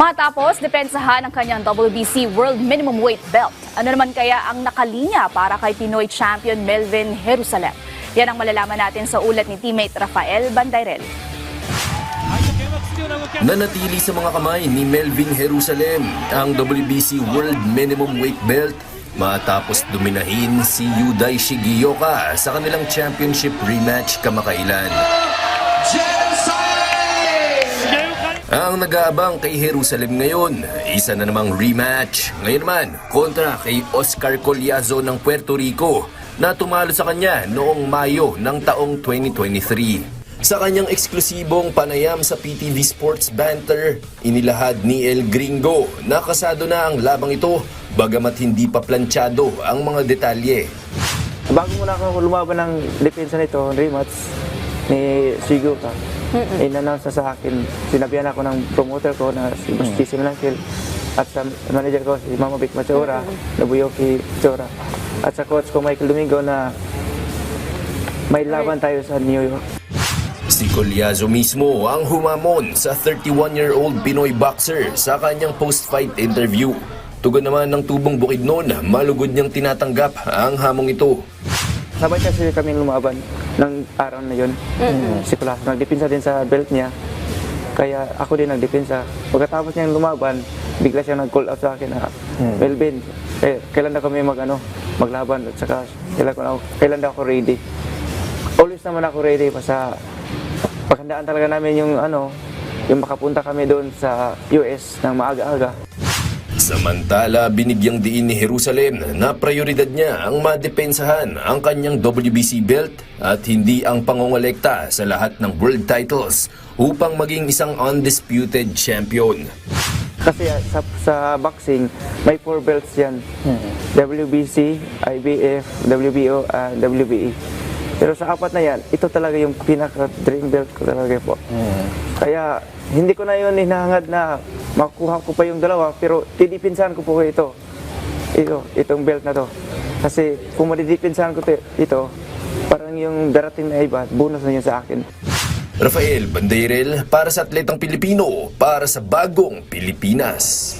Matapos depensahan ang kanyang WBC World Minimum Weight Belt. Ano naman kaya ang nakalinya para kay Pinoy champion Melvin Jerusalem? Yan ang malalaman natin sa ulat ni teammate Rafael Bandairel. Nanatili sa mga kamay ni Melvin Jerusalem ang WBC World Minimum Weight Belt matapos dominahin si Yuday Shigeoka sa kanilang championship rematch kamakailan. Ang nag-aabang kay Jerusalem ngayon, isa na namang rematch. Ngayon naman, kontra kay Oscar Collazo ng Puerto Rico na tumalo sa kanya noong Mayo ng taong 2023. Sa kanyang eksklusibong panayam sa PTV Sports Banter, inilahad ni El Gringo na kasado na ang labang ito bagamat hindi pa planchado ang mga detalye. Bago muna ako lumaban ng depensa nito, rematch ni Shigeoka, in-announce na sa akin, sinabihan ako ng promoter ko na si Basti Milangkil at sa manager ko si Mama Vic Machaura, Nobuyoki Chora, at sa coach ko Michael Domingo na may laban tayo sa New York. Si Collazo mismo ang humamon sa 31-year-old Pinoy boxer sa kanyang post-fight interview. Tugon naman ng tubong Bukidnon, malugod niyang tinatanggap ang hamong ito. Sabay kasi kami lumaban ng araw na yun. Si Collazo nagdepensa din sa belt niya, kaya ako din nagdepensa. Pagkatapos niyang lumaban, bigla siya nag-call out sa akin na, Melvin, kailan na kami maglaban at saka kailan na ako ready. Always naman ako ready pa sa paghandaan talaga namin yung makapunta kami doon sa US ng maaga-aga. Samantala, binigyang diin ni Jerusalem na prioridad niya ang madepensahan ang kanyang WBC belt at hindi ang pangongolekta sa lahat ng world titles upang maging isang undisputed champion. Kasi sa boxing, may 4 belts yan. WBC, IBF, WBO, WBE. Pero sa apat na yan, ito talaga yung pinaka-dream belt ko talaga po. Kaya hindi ko na yun hinahangad na makuha ko pa yung dalawa, pero didipinsahan ko po ito. Itong belt na to. Kasi kung madidipinsahan ko ito, parang yung darating na iba, bonus na yun sa akin. Rafael Bandairel para sa Atletang Pilipino, para sa Bagong Pilipinas.